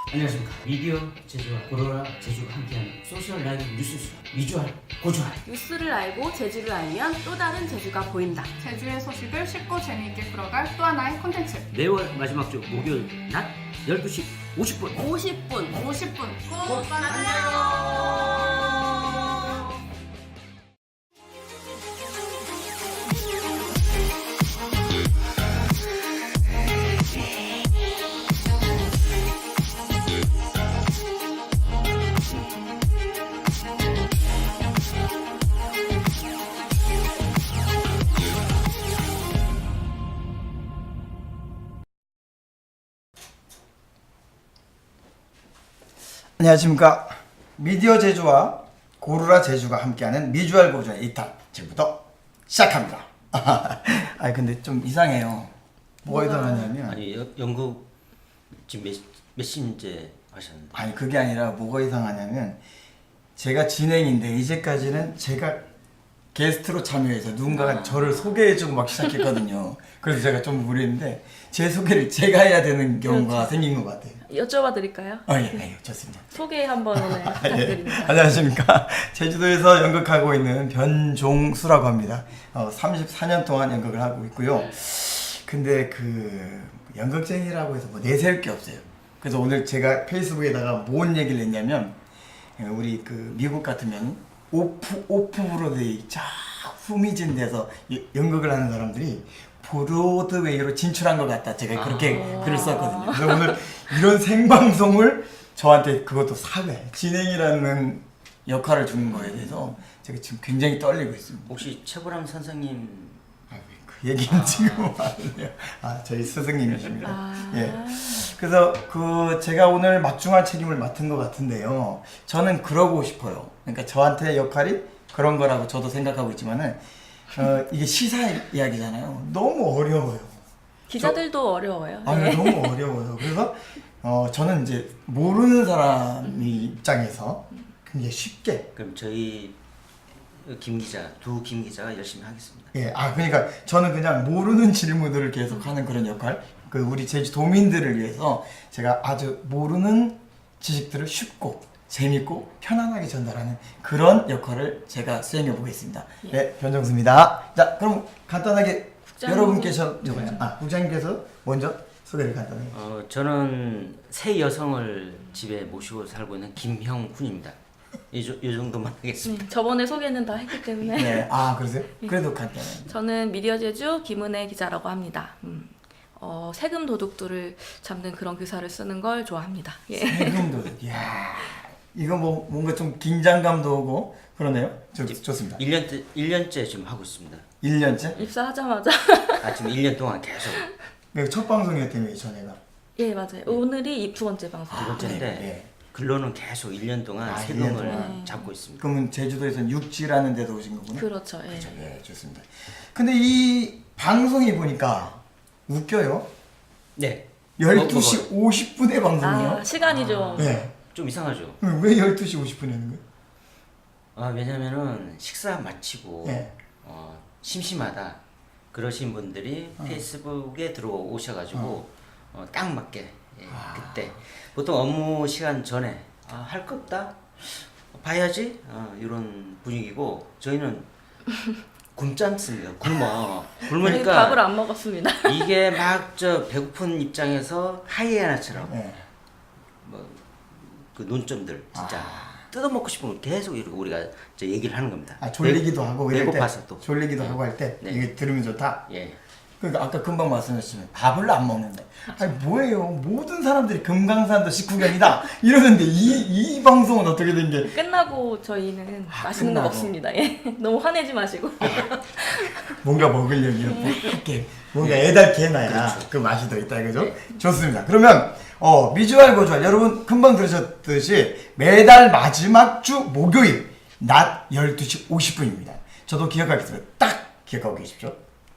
안녕하십니까. 미디어 제주와 고로라 제주가 함께하는 소셜 라이브 뉴스 위주얼 고주얼. 뉴스를 알고 제주를 알면 또 다른 제주가 보인다. 제주의 소식을 쉽고 재미있게 풀어갈 또 하나의 콘텐츠. 매월 마지막 주 목요일 낮 12시 50분 50분 꼭 만나요. 안녕하십니까. 미디어 제주와 고루라 제주가 함께하는 미주얼 고주얼 2탄 지금부터 시작합니다. 아니 근데 좀 이상해요. 뭐가 이상하냐면 아니 연극 지금 몇 시인째 하셨는데. 아니 그게 아니라 뭐가 이상하냐면 제가 진행인데 이제까지는 제가 게스트로 참여해서 누군가가 저를 소개해주고 막 시작했거든요. 그래서 제가 좀 무리했는데 제 소개를 제가 해야 되는 경우가 생긴 것 같아요. 여쭤봐 드릴까요? 예, 좋습니다. 소개 한번 오늘 부탁드립니다. 안녕하십니까. 제주도에서 연극하고 있는 변종수라고 합니다. 34년 동안 연극을 하고 있고요. 근데 그 연극쟁이라고 해서 뭐 내세울 게 없어요. 그래서 오늘 제가 페이스북에다가 뭔 얘기를 했냐면 우리 그 미국 같으면 오프 브로드웨이 쫙 후미진 데서 연극을 하는 사람들이 브로드웨이로 진출한 것 같다. 제가 그렇게 글을 썼거든요. 그래서 오늘 이런 생방송을 저한테 그것도 사회 진행이라는 역할을 주는 거에 대해서 제가 지금 굉장히 떨리고 있습니다. 혹시 최보람 선생님 그 얘기는 지금 하네요. 저희 스승님이십니다. 예. 그래서 그 제가 오늘 막중한 책임을 맡은 것 같은데요. 저는 그러고 싶어요. 그러니까 저한테 역할이 그런 거라고 저도 생각하고 있지만은 이게 시사 이야기잖아요. 너무 어려워요. 기자들도 어려워요. 너무 어려워요. 그래서 저는 이제 모르는 사람이 입장에서 굉장히 쉽게. 그럼 저희 김 기자, 두 김 기자가 열심히 하겠습니다. 예, 그러니까 저는 그냥 모르는 질문들을 계속 하는 그런 역할. 그 우리 제주도민들을 위해서 제가 아주 모르는 지식들을 쉽고 재밌고 편안하게 전달하는 그런 역할을 제가 수행해 보겠습니다. 네, 변정수입니다. 자, 그럼 간단하게 여러분께서 국장님께서 먼저 소개를 간단하게. 저는 세 여성을 집에 모시고 살고 있는 김형훈입니다. 이 정도만 하겠습니다. 저번에 소개는 다 했기 때문에. 네, 그러세요? 그래도 간단하게. 저는 미디어 제주 김은혜 기자라고 합니다. 세금 도둑들을 잡는 그런 기사를 쓰는 걸 좋아합니다. 예. 세금 도둑. 이야, 이거 뭐 뭔가 좀 긴장감도 오고 그러네요. 좋습니다. 1년째 지금 하고 있습니다. 1년째? 입사하자마자. 지금 1년 동안 계속. 첫 방송이었다며 전에가. 예, 맞아요. 오늘이 두 번째 방송. 두 번째인데 네. 근로는 계속 1년 동안 1년 세금을 동안. 잡고 있습니다. 그러면 제주도에서는 육지라는 데도 오신 거구나? 그렇죠. 예. 네, 좋습니다. 근데 이 방송이 보니까 웃겨요. 네. 12시 50분에 방송이요? 시간이 좀. 네. 좀 이상하죠? 왜 12시 50분에 하는 거예요? 왜냐면은 식사 마치고 네. 심심하다 그러신 분들이 페이스북에 들어오셔가지고 딱 맞게 그때 보통 업무 시간 전에 할 거 없다 봐야지 이런 분위기고 저희는 굶지 않습니다. 굶으니까 밥을 안 먹었습니다. 이게 막 배고픈 입장에서 하이에나처럼 네. 그 논점들 진짜 뜯어먹고 싶으면 계속 이렇게 우리가 이제 얘기를 하는 겁니다. 졸리기도 하고 이럴 때 배고파서 또 졸리기도 하고 할 때 네. 이게 들으면 좋다? 예. 그러니까 아까 금방 말씀하셨지만 밥을 안 먹는다. 아니 뭐예요? 모든 사람들이 금강산도 식후경이다 이러는데 이 방송은 어떻게 된 게? 끝나고 저희는 맛있는 거 끝나고. 먹습니다. 예. 너무 화내지 마시고. 뭔가 먹으려면 이렇게 뭔가 애달게 해놔야 그 맛이 더 있다 이거죠? 좋습니다. 그러면 미주알 고주알 여러분 금방 들으셨듯이 매달 마지막 주 목요일 낮 12시 50분입니다. 저도 기억하겠습니다. 딱 기억하고 계십시오.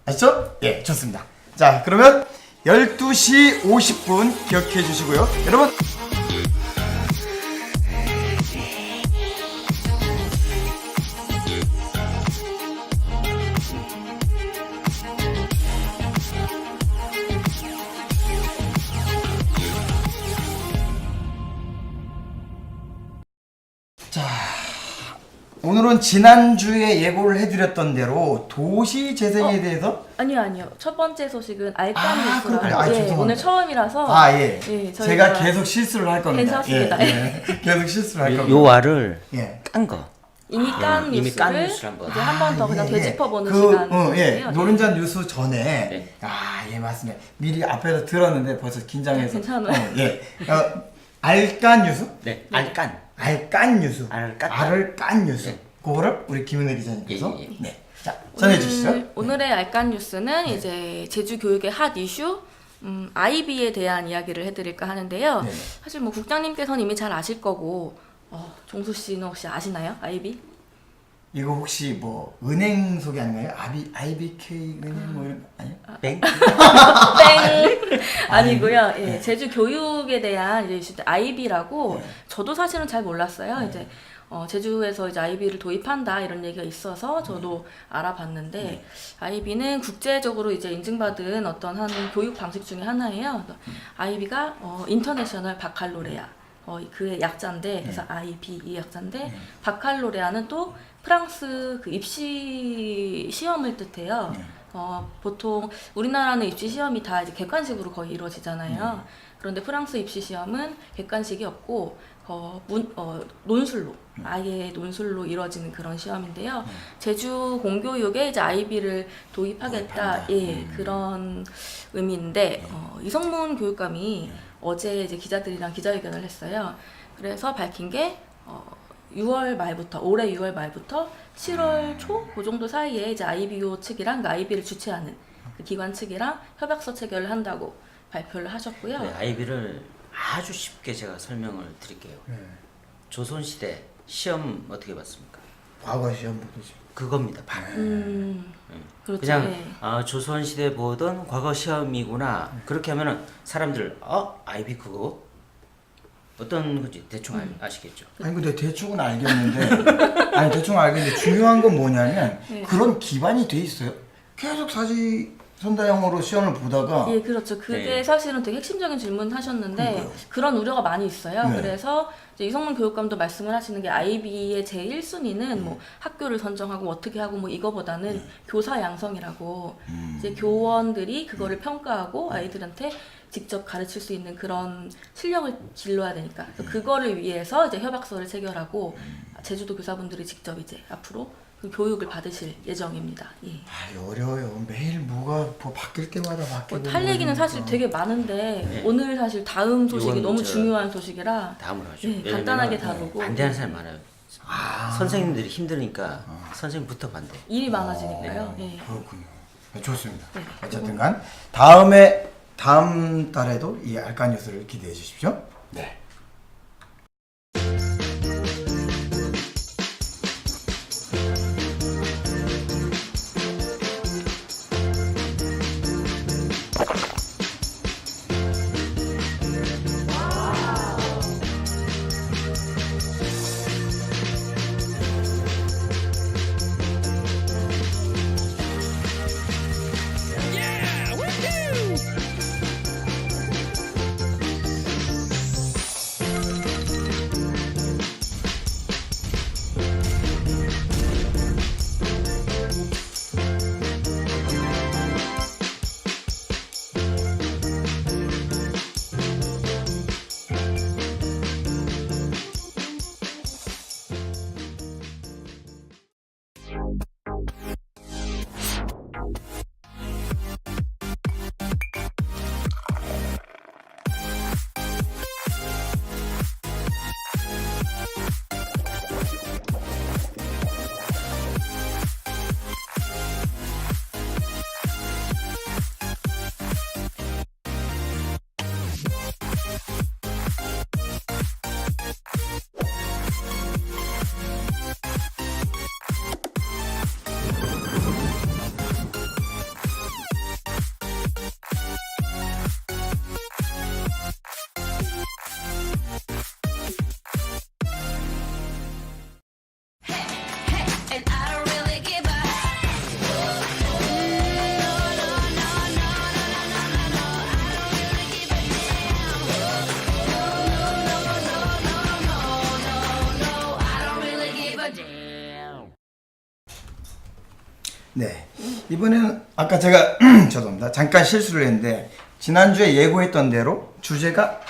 아시죠? 예, 좋습니다. 자, 그러면 12시 50분 기억해 주시고요. 여러분 자, 오늘은 지난주에 예고를 해드렸던 대로 도시 재생에 대해서 아니요. 첫 번째 소식은 알칸 아, 뉴스라고. 그렇군요. 아, 죄송합니다. 오늘 처음이라서. 예. 저희가 제가 계속 실수를 할 겁니다. 괜찮습니다. 예. 계속 실수를 할 겁니다. 요 알을 예. 깐 거. 이미 깐 이미 깐 뉴스를 뉴스를 한번. 이제 한 번 더 그냥 예, 되짚어보는 그, 시간인데요. 예. 노른자 뉴스 전에 네. 예, 맞습니다. 미리 앞에서 들었는데 벌써 긴장해서 괜찮아요. 예. 알깐 뉴스? 네, 알깐. 알깐 뉴스. 알을 깠다. 알을 깐 뉴스. 네. 그거를 우리 김은혜 기자님께서 예. 네. 자, 전해 주시죠. 오늘의 알칸 뉴스는 이제 제주 교육의 핫 이슈 아이비에 대한 이야기를 해드릴까 하는데요. 네. 사실 뭐 국장님께서는 이미 잘 아실 거고 종수 씨는 혹시 아시나요? 아이비? 이거 혹시 뭐 은행 소개 아닌가요? IBK 은행 뭐 이런 거 아니에요? 뱅. 땡 아니고요. 예, 네. 제주 교육에 대한 이제 이슈인데 아이비라고 네. 저도 사실은 잘 몰랐어요. 이제 제주에서 이제 아이비를 도입한다 이런 얘기가 있어서 저도 알아봤는데 네. 아이비는 국제적으로 이제 인증받은 어떤 한 교육 방식 중에 하나예요. 그래서 아이비가 인터내셔널 바칼로레아 그의 약자인데 그래서 IB 이 약자인데 바칼로레아는 또 프랑스 그 입시 시험을 뜻해요. 보통 우리나라는 입시 시험이 다 이제 객관식으로 거의 이루어지잖아요. 그런데 프랑스 입시 시험은 객관식이 없고 논술로 아예 논술로 이루어지는 그런 시험인데요. 제주 공교육에 이제 아이비를 도입하겠다, 예 그런 의미인데 이성문 교육감이 어제 이제 기자들이랑 기자회견을 했어요. 그래서 밝힌 게 6월 말부터 올해 6월 말부터 7월 초 그 정도 사이에 이제 아이비오 측이랑 그 아이비를 주최하는 그 기관 측이랑 협약서 체결을 한다고 발표를 하셨고요. 네, 아이비를 아주 쉽게 제가 설명을 드릴게요. 조선시대 시험 어떻게 봤습니까? 과거 시험 보듯이. 그겁니다. 바로. 그렇죠. 그냥 네. 조선시대 보던 과거 시험이구나. 그렇게 하면은 사람들 아이비 그거 어떤 건지 대충 아시겠죠? 아니 근데 대충은 알겠는데 아니 대충 알겠는데 중요한 건 뭐냐면 네. 그런 기반이 돼 있어요. 계속 사지선다형으로 시험을 보다가 예, 그렇죠. 그게 네. 사실은 되게 핵심적인 질문 하셨는데 그러니까요. 그런 우려가 많이 있어요. 네. 그래서 이제 이성문 교육감도 말씀을 하시는 게 아이비의 제 1순위는 뭐 학교를 선정하고 어떻게 하고 뭐 이거보다는 교사 양성이라고 이제 교원들이 그거를 평가하고 아이들한테 직접 가르칠 수 있는 그런 실력을 길러야 되니까 그거를 위해서 이제 협약서를 체결하고 제주도 교사분들이 직접 이제 앞으로 그 교육을 받으실 예정입니다. 예. 어려워요. 매일 뭐가 뭐 바뀔 때마다 바뀌고. 할 얘기는 사실 되게 많은데 네. 오늘 사실 다음 소식이 이건 너무 저- 중요한 소식이라 다음으로 하죠. 네, 왜냐면은 간단하게 다루고 반대하는 사람이 많아요. 선생님들이 힘드니까 선생님부터 반대. 일이 많아지니까요. 예. 그렇군요. 네, 좋습니다. 네. 어쨌든간 다음 달에도 이 알칸 뉴스를 기대해 주십시오. 네. 네. 이번에는 아까 제가 죄송합니다. 잠깐 실수를 했는데 지난주에 예고했던 대로 주제가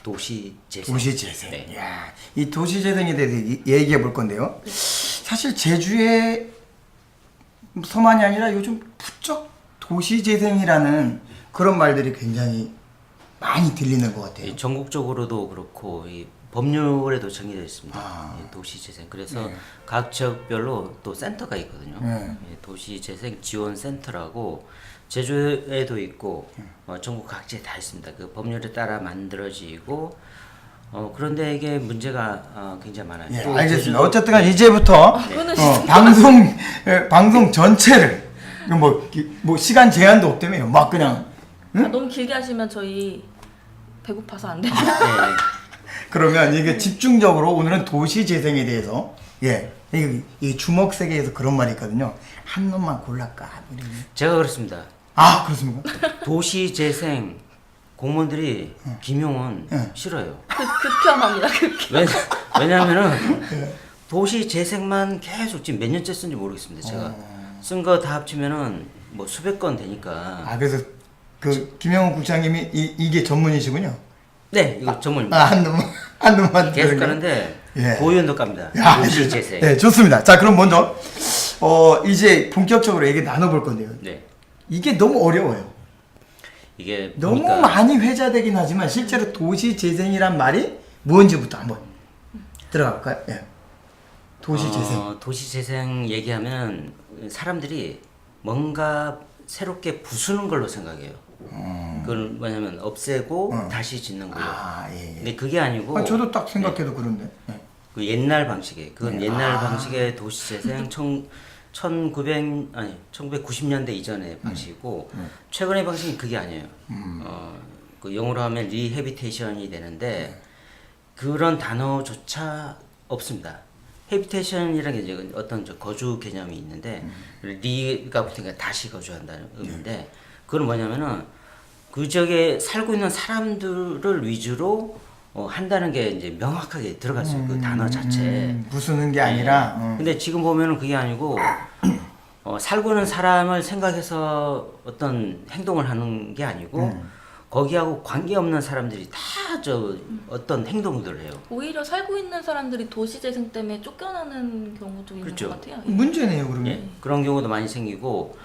도시재생. 도시재생. 네. 이야, 이 도시재생에 대해서 얘기해 볼 건데요. 사실 제주에 서만이 아니라 요즘 부쩍 도시재생이라는 그런 말들이 굉장히 많이 들리는 것 같아요. 이 전국적으로도 그렇고 이 법률에도 정의되어 있습니다. 아. 이 도시재생. 그래서 네. 각 지역별로 또 센터가 있거든요. 네. 이 도시재생 지원센터라고 제주에도 있고 전국 각지에 다 있습니다. 그 법률에 따라 만들어지고 그런데 이게 문제가 굉장히 많아요. 예, 또 알겠습니다. 제주도- 어쨌든 간 이제부터 그거는 방송 전체를 뭐 시간 제한도 없다며요. 막 그냥 너무 길게 하시면 저희 배고파서 안 돼요. 네. 그러면 이게 집중적으로 오늘은 도시 재생에 대해서 이 주먹 세계에서 그런 말이 있거든요. 한 놈만 골랄까? 이런. 제가 그렇습니다. 아 그렇습니까? 도시재생 공무원들이 김용은 응. 싫어요. 극혐합니다. 극혐. 왜냐하면은 도시재생만 계속 지금 몇 년째 쓴지 모르겠습니다. 제가 쓴 거 다 합치면은 뭐 수백 건 되니까. 아 그래서 그 김영훈 국장님이 이게 전문이시군요. 네, 이거 전문입니다. 아 한 놈만 계속 그러는 거. 가는데 예. 고위원도 갑니다. 야, 도시재생. 네, 좋습니다. 자, 그럼 먼저 이제 본격적으로 얘기 나눠볼 건데요. 네. 이게 너무 어려워요. 이게 너무 보니까 많이 회자되긴 하지만 실제로 도시 재생이란 말이 뭔지부터 한번 들어갈까요? 예. 도시 재생. 도시재생 얘기하면 사람들이 뭔가 새롭게 부수는 걸로 생각해요. 그건 뭐냐면 없애고 다시 짓는 거예요. 아, 예. 예. 근데 그게 아니고 아, 저도 딱 생각해도 그런데. 예. 그 옛날 방식의 그건 네. 옛날 아. 방식의 도시재생 1990년대 이전의 방식이고 최근의 방식은 그게 아니에요. 그 영어로 하면 리해비테이션이 되는데 그런 단어조차 없습니다. 해비테이션이라는 게 이제 어떤 거주 개념이 있는데 리가 붙으니까 다시 거주한다는 의미인데 그건 뭐냐면은 그 지역에 살고 있는 사람들을 위주로 한다는 게 이제 명확하게 들어갔어요. 그 단어 자체에. 부수는 게 아니라. 근데 지금 보면은 그게 아니고 살고 있는 사람을 생각해서 어떤 행동을 하는 게 아니고 거기하고 관계없는 사람들이 다 어떤 행동들을 해요. 오히려 살고 있는 사람들이 도시재생 때문에 쫓겨나는 경우도 있는 그렇죠. 것 같아요. 문제네요, 그러면. 예, 그런 경우도 많이 생기고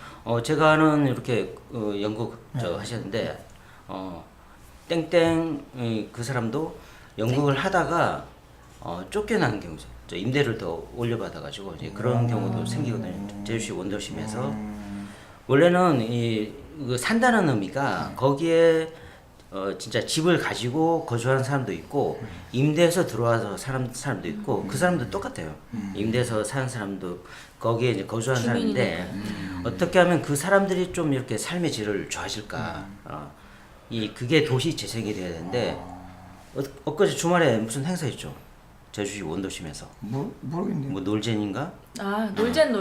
제가 아는 이렇게 연극 하셨는데 땡땡 그 사람도 연극을 하다가 쫓겨나는 경우죠. 저 임대를 더 올려받아가지고 이제 그런 경우도 생기거든요. 제주시 원도심에서 원래는 그 산다는 의미가 거기에 진짜 집을 가지고 거주하는 사람도 있고 임대해서 들어와서 사는 사람도 있고 그 사람도 똑같아요. 임대해서 사는 사람도 거기에 이제 거주하는 사람인데 어떻게 하면 그 사람들이 좀 이렇게 삶의 질을 좋아질까? 그게 도시 재생이 돼야 되는데 엊그제 주말에 무슨 행사 있죠? 제주시 원도심에서 모르겠네요. 뭐 놀젠인가? 아 놀잔.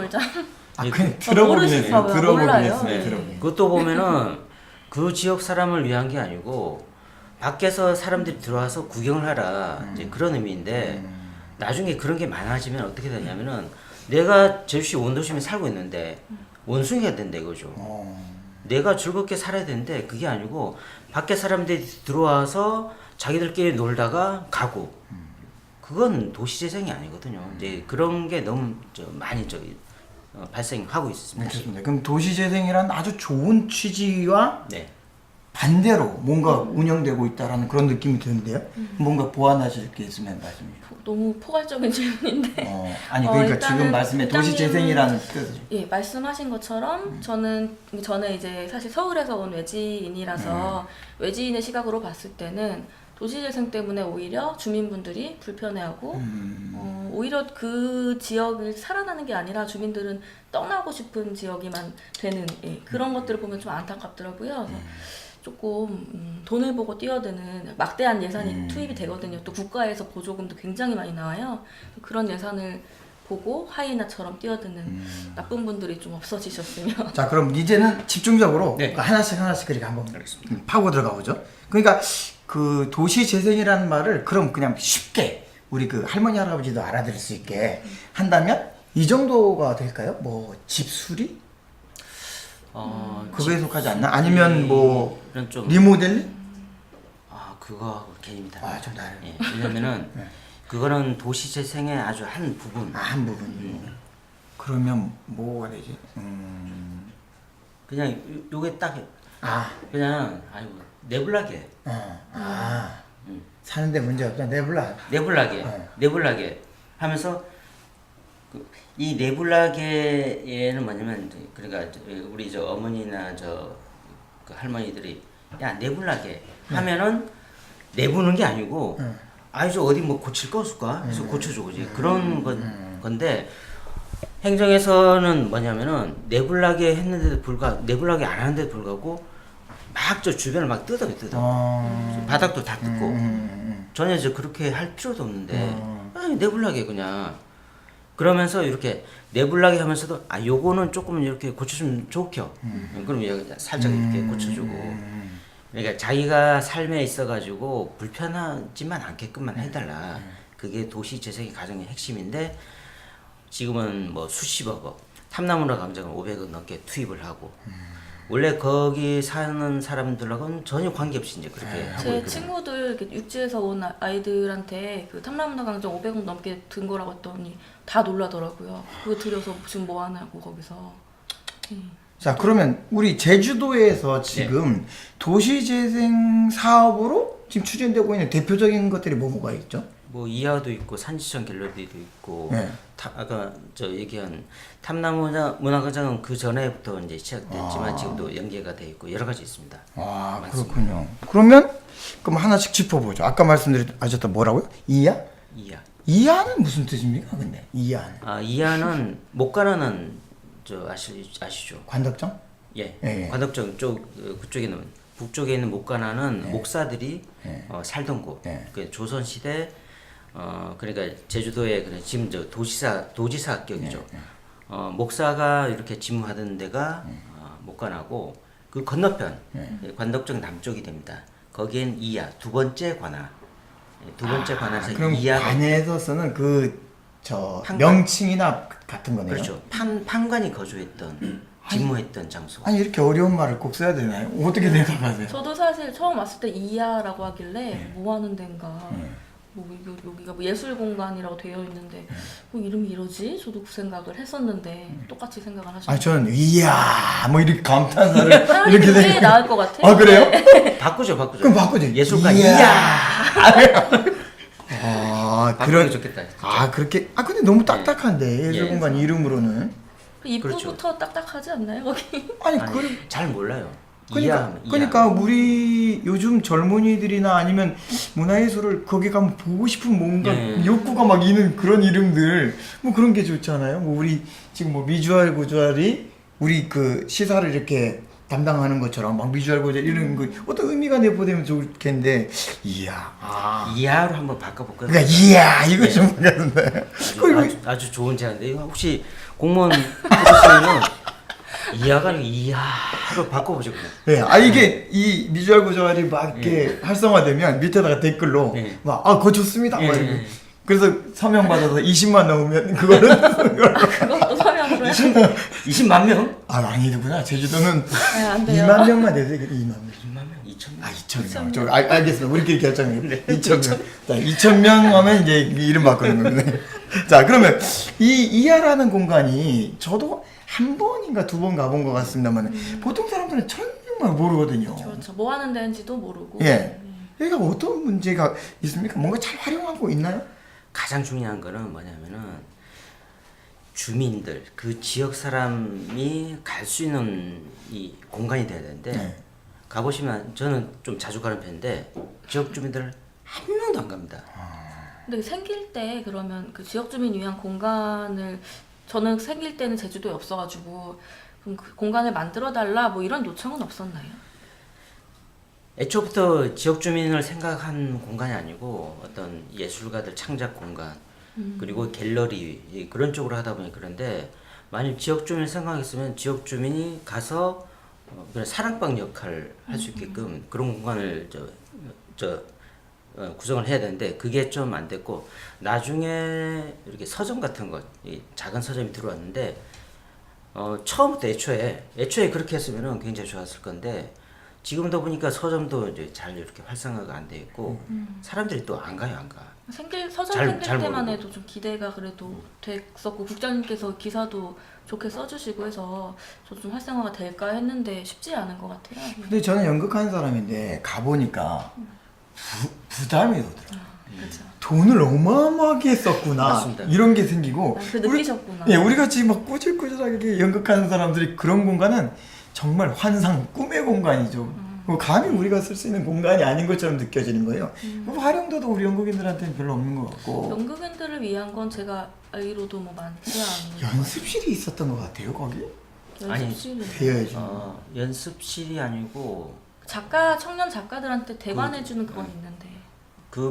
아, 그냥 들어보긴 했어요. 모르시나 들어보긴 몰라요. 했어요. 네. 들어보긴. 그것도 보면은 그 지역 사람을 위한 게 아니고 밖에서 사람들이 들어와서 구경을 하라 이제 그런 의미인데 나중에 그런 게 많아지면 어떻게 되냐면은 내가 제주시 원도심에 살고 있는데 원숭이가 된다 이거죠. 내가 즐겁게 살아야 되는데 그게 아니고 밖에 사람들이 들어와서 자기들끼리 놀다가 가고 그건 도시재생이 아니거든요. 이제 그런 게 너무 많이 발생하고 있습니다. 알겠습니다. 그럼 도시재생이란 아주 좋은 취지와 네. 반대로 뭔가 운영되고 있다라는 그런 느낌이 드는데요. 뭔가 보완하실 게 있으면 말씀해주세요. 너무 포괄적인 질문인데. 아니 그러니까 일단은 지금 말씀의 도시재생이라는 뜻이죠. 예, 말씀하신 것처럼 저는 이제 사실 서울에서 온 외지인이라서 외지인의 시각으로 봤을 때는 도시재생 때문에 오히려 주민분들이 불편해하고 오히려 그 지역을 살아나는 게 아니라 주민들은 떠나고 싶은 지역이만 되는 그런 것들을 보면 좀 안타깝더라고요. 그래서 조금 돈을 보고 뛰어드는 막대한 예산이 투입이 되거든요. 또 국가에서 보조금도 굉장히 많이 나와요. 그런 예산을 보고 하이에나처럼 뛰어드는 나쁜 분들이 좀 없어지셨으면. 자 그럼 이제는 집중적으로 네. 하나씩 그렇게 한번 파고 들어가 보죠. 그러니까 그 도시재생이라는 말을 그럼 그냥 쉽게 우리 그 할머니 할아버지도 알아들을 수 있게 한다면 이 정도가 될까요? 뭐 집수리? 그거에 속하지 않나? 아니면 뭐 이런 좀 리모델링? 그거하고 개념이 달라요. 좀 달라요. 예, 왜냐면은 그거는 도시 재생의 아주 한 부분. 한 부분. 그러면 뭐가 되지? 그냥 요게 딱 그냥 아이고 내불나게. 사는데 문제 없다. 내불나. 내불나게 하면서 이 내불나게에는 뭐냐면 그러니까 우리 저 어머니나 그 할머니들이 야 내불나게 하면은 내부는 게 아니고 저 어디 뭐 고칠 거 없을까 해서 고쳐줘 그지 그런 건데 행정에서는 뭐냐면은 내불나게 했는데도 불구하고 내불나게 안 하는데도 불구하고 막 저 주변을 막 뜯어 바닥도 다 뜯고 전혀 그렇게 할 필요도 없는데 내불나게 그냥 그러면서 이렇게 내불나게 하면서도 요거는 조금 이렇게 고쳐주면 좋겨 그럼 여기 살짝 이렇게 고쳐주고 그러니까 자기가 삶에 있어가지고 불편하지만 않게끔만 해달라 그게 도시 재생의 가정의 핵심인데 지금은 뭐 수십억 탐나무라 감정은 500억 넘게 투입을 하고 원래 거기 사는 사람들하고는 전혀 관계없이 이제 그렇게 하고 제 있거든요. 친구들 이렇게 육지에서 온 아이들한테 그 탐라문화광장 500원 넘게 든 거라고 했더니 다 놀라더라고요. 그거 들여서 지금 뭐 하냐고 거기서. 자, 그러면 우리 제주도에서 지금 도시재생 사업으로 지금 추진되고 있는 대표적인 것들이 뭐가 있죠? 뭐 이하도 있고 산지청 갤러리도 있고 네. 아까 저 얘기한 탐나무 문화광장은 그 전에부터 이제 시작됐지만 지금도 연계가 돼 있고 여러 가지 있습니다. 맞습니다. 그렇군요. 그러면 그럼 하나씩 짚어보죠. 아까 말씀하셨던 뭐라고요? 이하? 이하는 무슨 뜻입니까? 근데 이하는? 이하는 못 가라는 저 아시죠? 관덕정? 예. 관덕정 쪽 그쪽에는 북쪽에 있는 목가나는 목사들이 살던 곳. 그 조선 시대 그러니까 제주도의 지금 저 도지사 합격이죠. 목사가 이렇게 집무하던 데가 목가나고 그 건너편 관덕정 남쪽이 됩니다. 거기엔 이하 두 번째 관할. 두 번째 관할에서 그럼 이하가 관에서 쓰는 판관. 명칭이나 같은 거네요. 그렇죠. 판관이 거주했던 집무했던 장소. 아니 이렇게 어려운 말을 꼭 써야 되나요? 어떻게 생각하세요? 저도 사실 처음 왔을 때 이하라고 하길래 뭐 하는 데인가. 뭐 여기가 뭐 예술 공간이라고 되어 있는데 뭐 이름이 이러지? 저도 그 생각을 했었는데 똑같이 생각을 하셨어요. 아니 저는 이야 뭐 이렇게 감탄사를 이렇게 이렇게 그게 나을 것 같아요. 아 그래요? 바꾸죠. 그럼 바꾸죠. 예술가 이야. 이야. 그런 좋겠다. 그렇게 근데 너무 딱딱한데 예술 예. 공간 이름으로는 입구부터 딱딱하지 않나요 거기? 아니 잘 몰라요. 그러니까 우리 요즘 젊은이들이나 아니면 문화예술을 거기 가면 보고 싶은 뭔가 욕구가 막 있는 그런 이름들 뭐 그런 게 좋잖아요. 뭐 우리 지금 뭐 미주알 고주알이 우리 그 시사를 이렇게 담당하는 것처럼 막 미주알 고주알 이런 거 어떤 의미가 내포되면 좋겠는데 이하로 한번 바꿔볼까요? 그러니까 이야 이거 좀 모르겠는데 아주 좋은 제안인데 혹시 공무원 해보시면은 이하가 아니고 이하로 바꿔보죠 그냥. 네, 이게 이 미주알 고주알이 막 이렇게 활성화되면 밑에다가 댓글로 막 그거 좋습니다. 막 이렇게. 그래서 서명 받아서 20만 넘으면 그거는 그것도 서명으로 해. 20만 명? 아니구나. 제주도는 안 돼요. 2만 명만 되세요. 2만 명. 2만 명? 2천 명? 2천 명. 알겠습니다. 우리끼리 결정해요. 2천 명. 자, 2천 명 하면 이제 이름 바꾸는 겁니다. 자, 그러면 이 이하라는 공간이 저도 한 번인가 두 번 가본 것 같습니다만 보통 사람들은 정말 모르거든요. 그렇죠. 뭐 하는 데인지도 모르고. 여기가 어떤 문제가 있습니까? 뭔가 잘 활용하고 있나요? 가장 중요한 거는 뭐냐면은 주민들 그 지역 사람이 갈 수 있는 이 공간이 돼야 되는데 가보시면 저는 좀 자주 가는 편인데 지역 주민들 한 명도 안 갑니다. 근데 생길 때 그러면 그 지역 주민 위한 공간을 저는 생길 때는 제주도에 없어가지고 그럼 그 공간을 만들어 달라 뭐 이런 요청은 없었나요? 애초부터 지역 주민을 생각한 공간이 아니고 어떤 예술가들 창작 공간 그리고 갤러리 그런 쪽으로 하다 보니 그런데 만약 지역 주민을 생각했으면 지역 주민이 가서 그런 사랑방 역할을 할 수 있게끔 그런 공간을 구성을 해야 되는데 그게 좀 안 됐고 나중에 이렇게 서점 같은 거 작은 서점이 들어왔는데 처음부터 애초에 그렇게 했으면은 굉장히 좋았을 건데 지금도 보니까 서점도 이제 잘 이렇게 활성화가 안 돼 있고 사람들이 또 안 가요, 안 가. 서점 잘 생길 때만 모르고. 해도 좀 기대가 그래도 됐었고 국장님께서 기사도 좋게 써주시고 해서 저도 좀 활성화가 될까 했는데 쉽지 않은 것 같아요. 근데 저는 연극하는 사람인데 가보니까 부담이 오더라고요. 그렇죠. 돈을 어마어마하게 썼구나 맞습니다. 이런 게 생기고 그 느끼셨구나. 우리 같이 막 꾸질꾸질하게 연극하는 사람들이 그런 공간은 정말 환상 꿈의 공간이죠. 감히 우리가 쓸 수 있는 공간이 아닌 것처럼 느껴지는 거예요. 그 활용도도 우리 연극인들한테는 별로 없는 것 같고 연극인들을 위한 건 제가 알기로도 뭐 많지 않은 연습실이 있었던 것 같아요 거기? 연습실은 되어야죠. 연습실이 아니고 청년 작가들한테 대관해주는 그건 있는데 그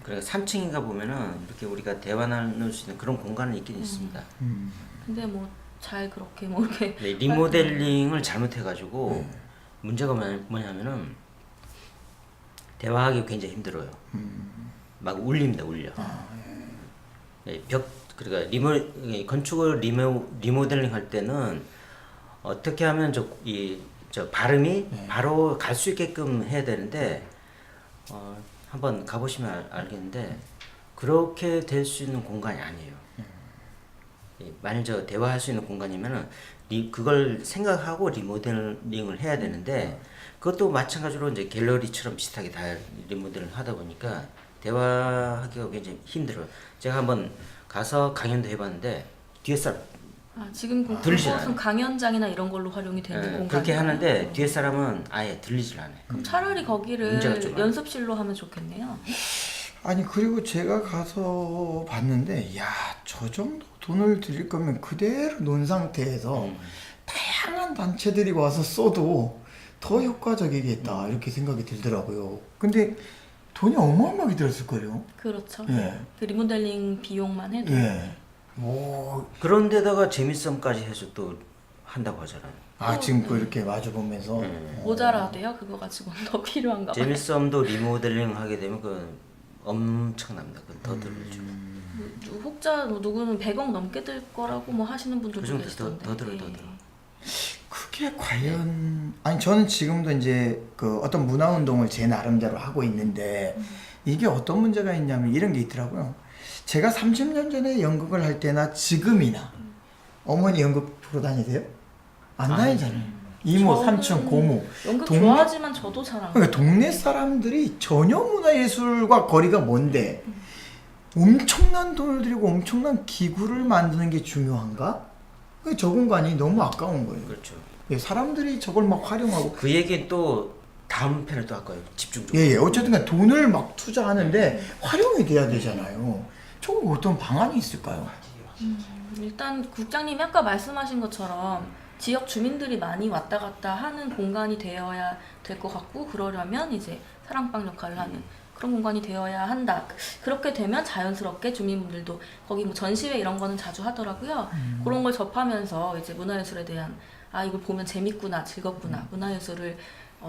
그러니까 3층인가 보면은 이렇게 우리가 대화 나눌 수 있는 그런 공간은 있긴 있습니다. 근데 뭐 잘 그렇게 뭐 이렇게 네, 리모델링을 잘못해가지고 문제가 뭐냐면은 대화하기 굉장히 힘들어요. 막 울립니다, 울려. 네, 그러니까 건축을 리모델링 할 때는 어떻게 하면 저 발음이 바로 갈 수 있게끔 해야 되는데 한번 가보시면 알겠는데 그렇게 될 수 있는 공간이 아니에요. 만일 저 대화할 수 있는 공간이면은 그걸 생각하고 리모델링을 해야 되는데 그것도 마찬가지로 이제 갤러리처럼 비슷하게 다 리모델링을 하다 보니까 대화하기가 굉장히 힘들어요. 제가 한번 가서 강연도 해봤는데 뒤에 사람 지금 들리진 그곳은 않아요. 강연장이나 이런 걸로 활용이 되는 공간 그렇게 하는데 뒤에 사람은 아예 들리질 않아요. 그럼 차라리 거기를 문제가 좀 많아요. 연습실로 하면 좋겠네요. 아니 그리고 제가 가서 봤는데 야 저 정도 돈을 들일 거면 그대로 놓은 상태에서 다양한 단체들이 와서 써도 더 효과적이겠다 이렇게 생각이 들더라고요. 근데 돈이 어마어마하게 들었을 거예요. 그렇죠. 예. 그 리모델링 비용만 해도 예. 오. 그런데다가 재밌음까지 해서 또 한다고 하잖아요. 지금 그 이렇게 마주 보면서 모자라대요. 그거 가지고는 더 필요한가 봐요. 재밌음도 리모델링 하게 되면 그 엄청납니다. 그건 더 들죠. 혹자 누구는 100억 넘게 들 거라고 뭐 하시는 그 분들도 정도 계시던데. 더 들어. 그게 과연 아니 저는 지금도 이제 그 어떤 문화 운동을 제 나름대로 하고 있는데 이게 어떤 문제가 있냐면 이런 게 있더라고요. 제가 30년 전에 연극을 할 때나 지금이나 어머니 연극 보러 다니세요? 안 다니잖아요. 이모, 저는 삼촌, 고모. 연극 동네- 좋아하지만 저도 잘 안 그러니까 가요. 동네 사람들이 전혀 문화예술과 거리가 먼데 엄청난 돈을 들이고 엄청난 기구를 만드는 게 중요한가? 저 공간이 너무 아까운 거예요. 그렇죠. 사람들이 저걸 막 활용하고 그 얘기는 또 다음 편에 또 할까요? 집중적으로. 예, 어쨌든 간에 돈을 막 투자하는데 활용이 돼야 되잖아요. 저거 어떤 방안이 있을까요? 일단 국장님이 아까 말씀하신 것처럼 지역 주민들이 많이 왔다 갔다 하는 공간이 되어야 될 것 같고 그러려면 이제 사랑방 역할을 하는 그런 공간이 되어야 한다. 그렇게 되면 자연스럽게 주민분들도 거기 뭐 전시회 이런 거는 자주 하더라고요. 그런 걸 접하면서 이제 문화예술에 대한 이걸 보면 재밌구나, 즐겁구나, 문화예술을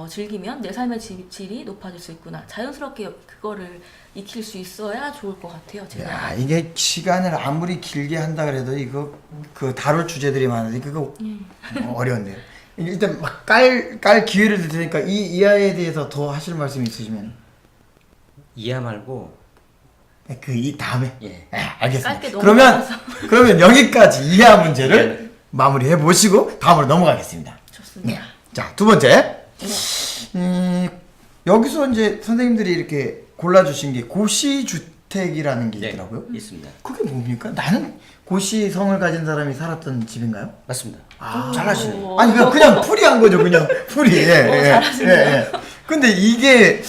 즐기면 내 삶의 질이 높아질 수 있구나. 자연스럽게 그거를 익힐 수 있어야 좋을 것 같아요. 제가. 야, 이게 시간을 아무리 길게 한다 그래도 이거 그 다룰 주제들이 많은데 그거 어려운데요. 일단 막 깔 기회를 드리니까 이 이하에 대해서 더 하실 말씀 있으시면 이해 말고 이 다음에 예. 알겠습니다. 짧게 그러면 여기까지 이하 문제를 마무리해 보시고 다음으로 넘어가겠습니다. 좋습니다. 자, 두 번째. 여기서 이제 선생님들이 이렇게 골라주신 게 고시주택이라는 게 있더라고요. 있습니다. 그게 뭡니까? 나는 고시성을 가진 사람이 살았던 집인가요? 맞습니다. 잘하시네요. 아니 그냥 풀이한 거죠, 그냥 풀이. 잘하시네요. 근데 이게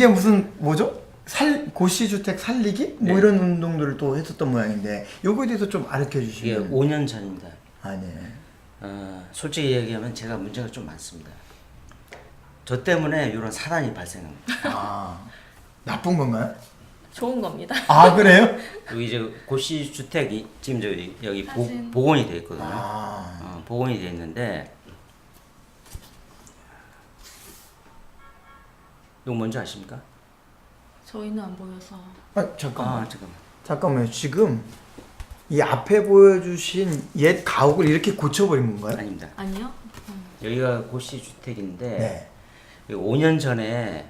무슨 뭐죠? 고시주택 살리기 뭐 이런 운동들을 또 했었던 모양인데 요거에 대해서 좀 알려 이게 주시면. 5년 전입니다. 네. 솔직히 얘기하면 제가 문제가 좀 많습니다. 저 때문에 이런 사단이 발생합니다. 나쁜 건가요? 좋은 겁니다. 그래요? 여기 이제 고시 주택이 지금 여기 사진. 복원이 돼 있거든요. 복원이 돼 있는데 이거 뭔지 아십니까? 저희는 안 보여서. 잠깐만. 잠깐만. 잠깐만요. 지금 이 앞에 보여주신 옛 가옥을 이렇게 고쳐버린 건가요? 아닙니다. 아니요. 여기가 고시 주택인데 네. 5년 전에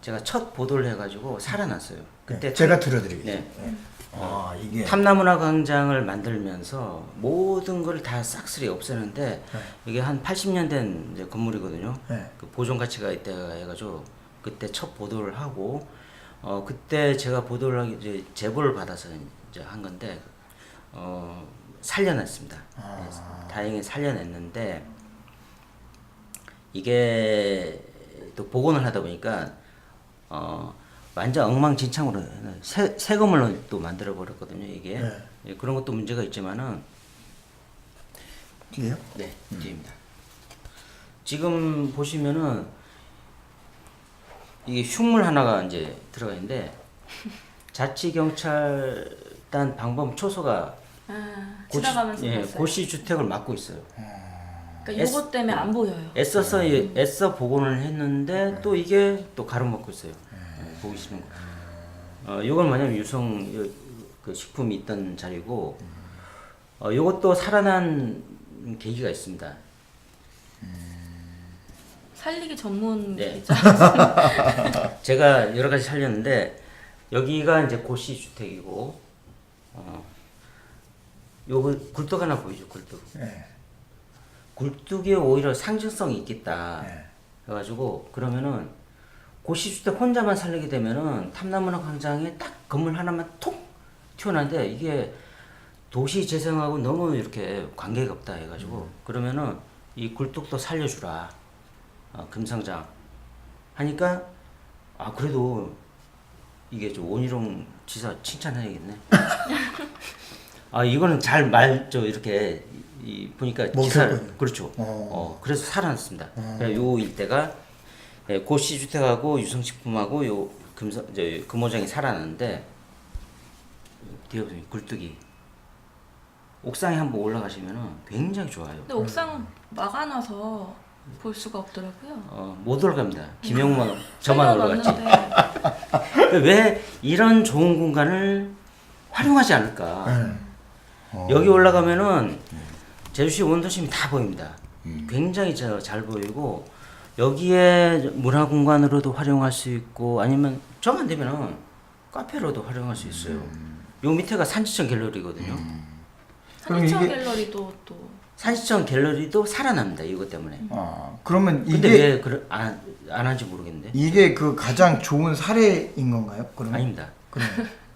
제가 첫 보도를 해가지고 살아났어요. 그때 네. 제가 들어드리겠습니다. 네. 아 이게 탐나문화광장을 만들면서 모든 걸 다 싹쓸이 없애는데 이게 한 80년 된 이제 건물이거든요. 네. 그 보존 가치가 있다 해가지고 그때 첫 보도를 하고 그때 제가 보도를 하기 이제 제보를 받아서 이제 한 건데 살려냈습니다. 네, 다행히 살려냈는데 이게 또 복원을 하다 보니까 완전 엉망진창으로 새 건물로 또 만들어 버렸거든요. 이게 네. 예, 그런 것도 문제가 있지만은 뒤에요? 네 뒤입니다. 지금 보시면은 이게 흉물 하나가 이제 들어가 있는데 자치경찰단 방범 초소가 지나가면서 예, 봤어요. 고시 주택을 막고 있어요. 그러니까 요것 때문에 안 보여요. 애써 복원을 했는데 또 이게 또 가로막고 있어요. 보이시는 거. 요건 뭐냐면 유성 그 식품이 있던 자리고, 요것도 살아난 계기가 있습니다. 살리기 전문 네. 기자. 제가 여러 가지 살렸는데 여기가 이제 고시 주택이고, 요거 굴뚝 하나 보이죠, 굴뚝. 네. 굴뚝에 오히려 상징성이 있겠다. 네. 그래가지고 그러면은 고시주택 혼자만 살리게 되면은 탐나문화광장에 딱 건물 하나만 톡 튀어나는데 이게 도시 재생하고 너무 이렇게 관계가 없다 해가지고 그러면은 이 굴뚝도 살려주라. 금상장 하니까 그래도 이게 좀 원희룡 지사 칭찬해야겠네. 이거는 잘 이렇게 보니까 기사를 먹혔군요. 그렇죠. 그래서 살아났습니다. 요 일대가 고시주택하고 유성식품하고 요 금호장이 살아났는데 뒤에 보면 굴뚝이 옥상에 한번 올라가시면은 굉장히 좋아요. 근데 옥상은 막아놔서 볼 수가 없더라고요. 못 올라갑니다. 김영만 저만 올라갔지. 살려놨는데 왜 이런 좋은 공간을 활용하지 않을까? 네. 여기 올라가면은 제주시 원도심이 다 보입니다. 굉장히 잘 보이고 여기에 문화공간으로도 활용할 수 있고 아니면 정 안 되면은 카페로도 활용할 수 있어요. 요 밑에가 산지청 갤러리거든요. 그럼 산지청 이게- 갤러리도 또 산지청 갤러리도 살아납니다. 이것 때문에. 그러면 근데 이게 왜 안 한지 모르겠는데. 이게 그 가장 좋은 사례인 건가요? 그러면? 아닙니다. 그럼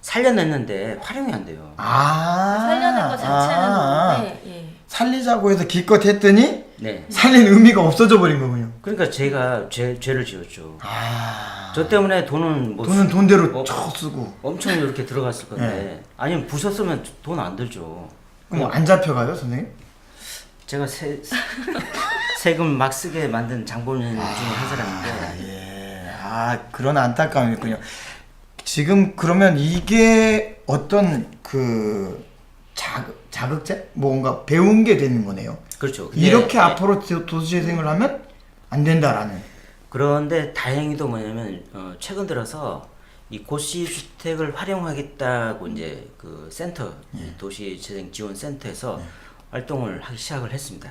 살려냈는데 활용이 안 돼요. 살려낸 것 자체는 좋은데 예. 살리자고 해서 기껏 했더니 네. 살린 의미가 없어져 버린 거군요. 그러니까 제가 죄를 지었죠. 아. 저 때문에 돈은 뭐 돈은 돈대로 어, 쳐 쓰고. 엄청 이렇게 들어갔을 건데 네. 아니면 부쉈으면 돈 안 들죠. 그럼 안 잡혀가요, 선생님? 제가 세금 막 쓰게 만든 장본인 중에 한 사람인데 예. 그런 안타까움이 있군요. 지금 그러면 이게 어떤 그 자극제? 뭔가 배운 게 되는 거네요. 그렇죠. 근데 이렇게 앞으로 도시재생을 하면 안 된다라는. 그런데 다행히도 뭐냐면 최근 들어서 이 고시주택을 활용하겠다고 이제 그 센터 도시재생 지원 센터에서 활동을 하기 시작을 했습니다.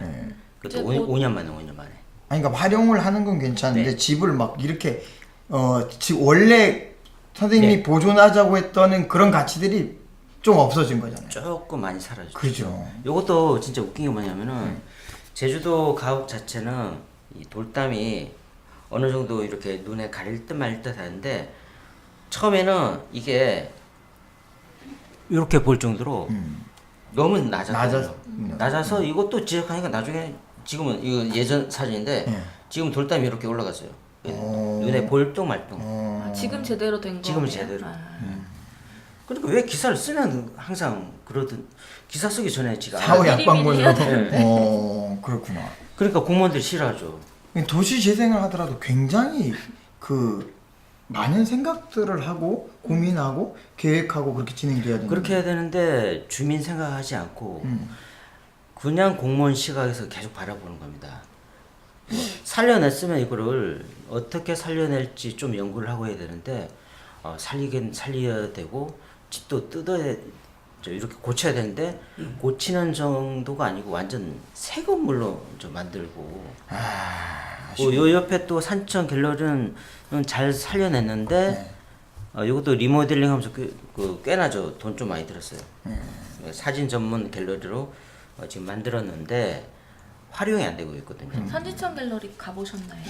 그것도 이제 곧- 5년 만에. 아니 그러니까 활용을 하는 건 괜찮은데 네. 집을 막 이렇게 원래 선생님이 네. 보존하자고 했던 그런 가치들이 좀 없어진 거잖아요. 조금 많이 사라졌죠. 그죠. 요것도 진짜 웃긴 게 뭐냐면은 제주도 가옥 자체는 이 돌담이 어느 정도 이렇게 눈에 가릴 듯 말 듯 하는데 처음에는 이게 이렇게 볼 정도로 너무 낮아서 이것도 지적하니까 나중에 지금은 이거 예전 사진인데 네. 지금 돌담이 이렇게 올라갔어요. 오. 눈에 보일 똥 말똥. 지금 제대로 된 거. 지금은 제대로. 그러니까 왜 기사를 쓰면 항상 그러든 기사 쓰기 전에 지가 사후 알아야- 약방문으로. 해야 되는데. 그렇구나. 그러니까 공무원들이 싫어하죠. 도시 재생을 하더라도 굉장히 그 많은 생각들을 하고 고민하고 계획하고 그렇게 진행돼야 되는. 그렇게 해야 되는데 주민 생각하지 않고 그냥 공무원 시각에서 계속 바라보는 겁니다. 살려냈으면 이거를 어떻게 살려낼지 좀 연구를 하고 해야 되는데 살리긴 살려야 되고 집도 이렇게 고쳐야 되는데 고치는 정도가 아니고 완전 새 건물로 좀 만들고 요 옆에 또 산청 갤러리는 잘 살려냈는데 이것도 리모델링하면서 꽤나 돈 좀 많이 들었어요. 사진 전문 갤러리로 지금 만들었는데 활용이 안 되고 있거든요. 산지청 갤러리 가보셨나요?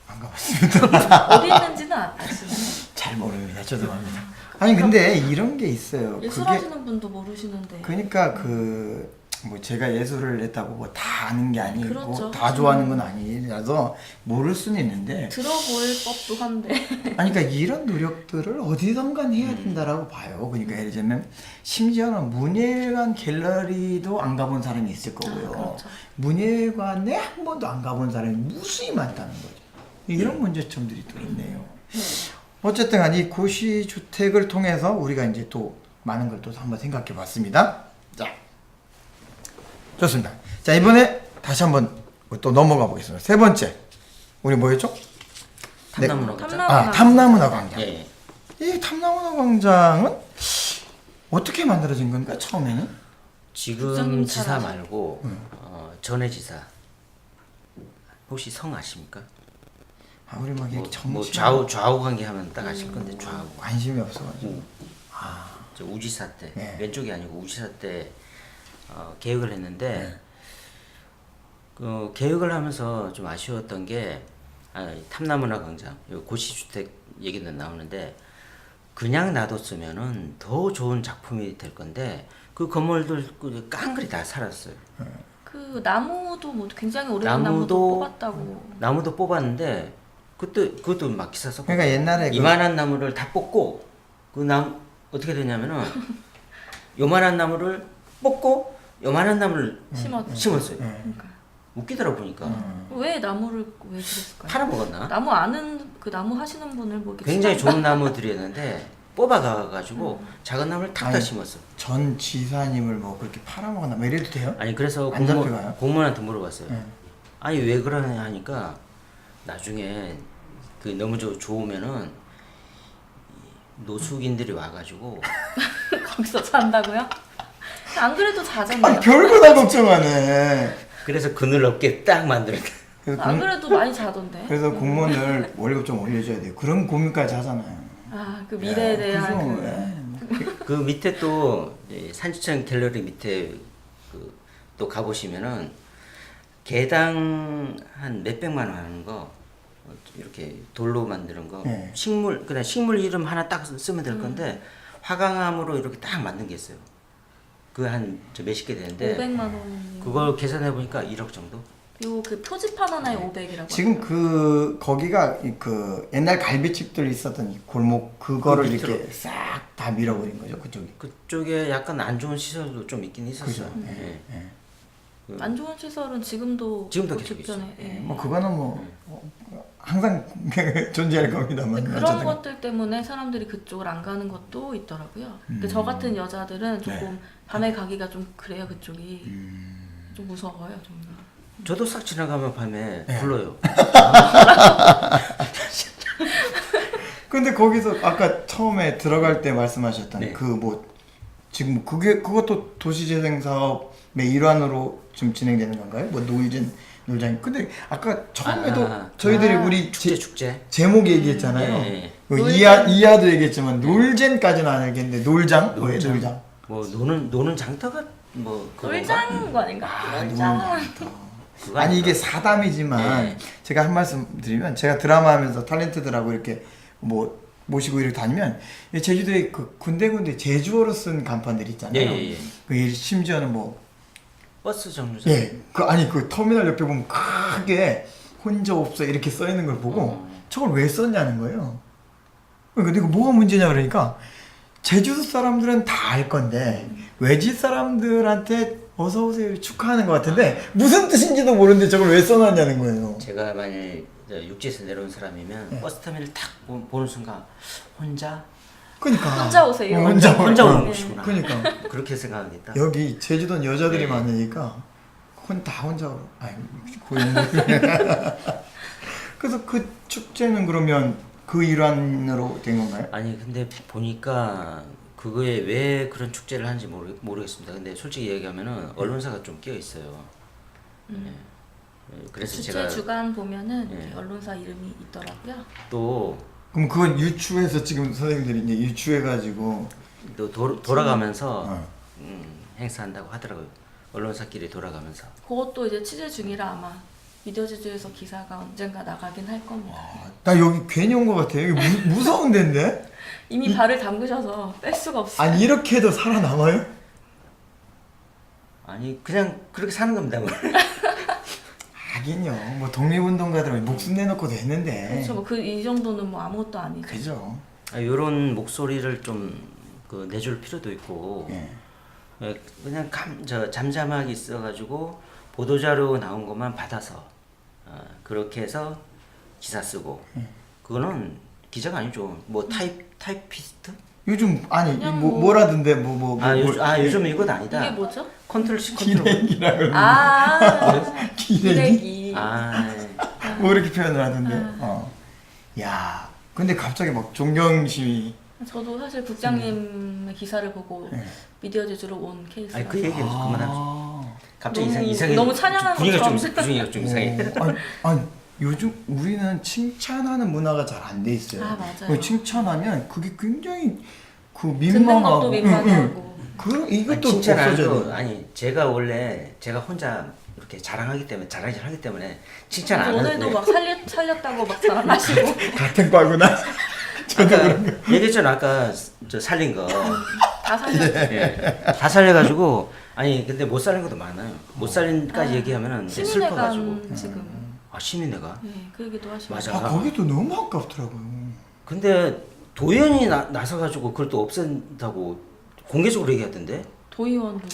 안 가봤습니다. 어디 있는지는 아시나요? 잘 모릅니다. 죄송합니다. 아니 근데 이런 게 있어요. 예술하시는 분도 모르시는데. 그러니까 뭐 제가 예술을 했다고 뭐 다 아는 게 아니고 그렇죠. 다 좋아하는 건 아니라서 모를 수는 있는데 들어볼 법도 한데. 아니 그러니까 이런 노력들을 어디선가 해야 된다라고 봐요. 그러니까 예를 들면 심지어는 문예관 갤러리도 안 가본 사람이 있을 거고요. 그렇죠. 문예관에 한 번도 안 가본 사람이 무수히 많다는 거죠. 이런 문제점들이 또 있네요. 어쨌든 간에 이 고시주택을 통해서 우리가 이제 또 많은 걸 또 한번 생각해 봤습니다. 자, 좋습니다. 자, 이번에 다시 한번 또 넘어가 보겠습니다. 세 번째, 우리 뭐였죠? 탐나무나 광장. 탐나무나 광장. 예. 이 탐나무나 광장은 어떻게 만들어진 겁니까? 처음에는? 지금 국장님 지사 잘 말고 전에 지사 혹시 성 아십니까? 우리 막 이렇게 뭐 정치 좌우 관계 하면 딱 아실 건데 좌우. 관심이 없어가지고. 저 우지사 때 네. 왼쪽이 아니고 우지사 때 계획을 했는데 그 계획을 하면서 좀 아쉬웠던 게 탐나무나 광장 고시주택 얘기는 나오는데 그냥 놔뒀으면은 더 좋은 작품이 될 건데 그 건물들 깡그리 다 살았어요. 그 나무도 뭐 굉장히 오래된 나무도 뽑았다고. 나무도 뽑았는데 그것도 막 기사 썼고. 그러니까 옛날에 이만한 나무를 다 뽑고 그 나무 어떻게 되냐면은 요만한 나무를 뽑고 요만한 나무를 심었어요. 그러니까. 웃기더라 보니까. 왜 나무를 왜 그랬을까요? 팔아먹었나? 나무 아는 그 나무 하시는 분을 뭐 이렇게 굉장히 추천- 좋은 나무들이었는데 뽑아가가지고 작은 나무를 탁 다 아니, 심었어. 전 지사님을 뭐 그렇게 팔아먹었나 뭐 이래도 돼요? 아니 그래서 안 잡혀가요? 공무원한테 물어봤어요. 네. 아니 왜 그러냐 하니까 나중에 그 너무 좋으면은 노숙인들이 와가지고 거기서 산다고요? 안 그래도 자잖아요. 별거 다 걱정하네. 그래서 그늘 없게 딱 만들었다. 그래서, 안 그래도 많이 자던데. 그래서 공무원을 월급 좀 올려줘야 돼요. 그런 고민까지 하잖아요. 그 미래에 대한 그죠? 그 밑에 또 이제 산지청 갤러리 밑에 또 가보시면은 개당 한 몇백만 원 하는 거 이렇게 돌로 만드는 거 네. 그냥 식물 이름 하나 딱 쓰면 될 건데 화강암으로 이렇게 딱 만든 게 있어요. 그 한 몇십 개 되는데 500만 원. 그걸 계산해 보니까 1억 정도. 요 그 표지판 하나에 500이라고. 지금 거기가 그 옛날 갈비집들 있었던 이 골목 그거를 그 이렇게 싹 다 밀어버린 거죠 그쪽이. 그쪽에 약간 안 좋은 시설도 좀 있긴 있었어요. 그죠. 예. 안 좋은 시설은 지금도 지금도 그 계속 주변에. 예. 뭐 그거는 뭐 항상 존재할 겁니다만. 그런 어쨌든. 것들 때문에 사람들이 그쪽을 안 가는 것도 있더라고요. 저 같은 여자들은 조금 밤에 가기가 좀 그래요. 그쪽이 좀 무서워요. 정말. 저도 싹 지나가면 밤에 네. 불러요. 근데 거기서 아까 처음에 들어갈 때 말씀하셨던 네. 그 뭐 지금 그것도 도시재생 사업의 일환으로 좀 진행되는 건가요? 뭐 놀장. 근데 아까 처음에도 저희들이 우리 축제. 제목 얘기했잖아요. 예. 그 이하도 얘기했지만 놀젠까지는 안 알겠는데 놀장? 뭐예요 놀장? 뭐 노는 장터가 뭐 그건가? 놀장 거 아닌가? 놀장. 그거 아니 이게 아닌가? 사담이지만 네. 제가 한 말씀 드리면 제가 드라마 하면서 탤런트들하고 이렇게 뭐 모시고 이렇게 다니면 이 제주도에 그 군데군데 제주어로 쓴 간판들 있잖아요. 예. 그 심지어는 뭐 버스 정류장. 그 터미널 옆에 보면 크게 혼자 없어 이렇게 써 있는 걸 보고 저걸 왜 썼냐는 거예요. 그러니까 이거 뭐가 문제냐 그러니까 제주도 사람들은 다 알 건데 외지 사람들한테 어서 오세요 축하하는 것 같은데 무슨 뜻인지도 모르는데 저걸 왜 써놨냐는 거예요. 제가 만약 육지에서 내려온 사람이면 버스 터미널 탁 보는 순간 혼자 그러니까 혼자 오세요. 혼자 오는 네. 곳이구나. 그러니까 그렇게 생각하겠다. 여기 제주도는 여자들이 네. 많으니까 다 혼자 고용. 그래서 그 축제는 그러면 그 일환으로 된 건가요? 아니 근데 보니까 그거에 왜 그런 축제를 하는지 모르겠습니다. 근데 솔직히 얘기하면은 언론사가 좀 끼어 있어요. 예. 그래서 주최 제가 주간 보면은 예. 이렇게 언론사 이름이 있더라고요. 또 그럼 그건 유추해서 지금 선생님들이 이제 유추해가지고 돌아가면서 어. 행사한다고 하더라고요. 언론사끼리 돌아가면서. 그것도 이제 취재 중이라 아마 미디어제주에서 기사가 언젠가 나가긴 할 겁니다. 나 여기 괜히 온 것 같아요. 여기 무서운 데인데? 이미 발을 담그셔서 뺄 수가 없어요. 아니 이렇게 해도 살아남아요? 아니 그냥 그렇게 사는 겁니다. 하긴요. 뭐 독립운동가들은 목숨 내놓고도 했는데. 그렇죠. 뭐이 정도는 뭐 아무것도 아니죠. 그죠. 이런 목소리를 좀 그 내줄 필요도 있고 예. 그냥 잠잠하게 있어가지고 보도자료 나온 것만 받아서 그렇게 해서 기사 쓰고 그거는 기자가 아니죠. 뭐 타이피스트? 요즘 아니 그냥 뭐 뭐- 뭐라던데 요즘 이건 아니다. 이게 뭐죠? 컨트롤 C 컨트롤. 기레기라고 기레기. 아, 뭐 이렇게 표현을 하던데. 야, 근데 갑자기 막 존경 시위. 저도 사실 국장님의 기사를 보고 예. 미디어제주로 온 케이스라. 아니 그 얘기 그만합시다. 갑자기 너무- 이상해. 너무 찬양하는 것처럼. 분위기가 좀 이상해. 아니 요즘 우리는 칭찬하는 문화가 잘 안 돼 있어요. 아, 맞아요. 그 칭찬하면 그게 굉장히 그 듣는 민망하고. 것도 민망하고. 그 이것도 칭찬 없어져야 아니고 돼. 아니 제가 원래 제가 혼자 이렇게 자랑하기 때문에 칭찬 안 하는데 오늘도 막 살렸다고 막 자랑하시고. 같은 과구나. 아까 얘기했잖아 아까 저 살린 거 다 살렸죠. 예. 다 살려가지고 아니 근데 못 살린 것도 많아요. 못 살린까지 얘기하면은 이제 슬퍼가지고 시민회관 지금. 시민회가 네, 그 얘기도 하시고. 맞아. 거기도 너무 아깝더라고요. 근데 도의원이 나서가지고 그걸 또 없앤다고 공개적으로 얘기하던데 도의원도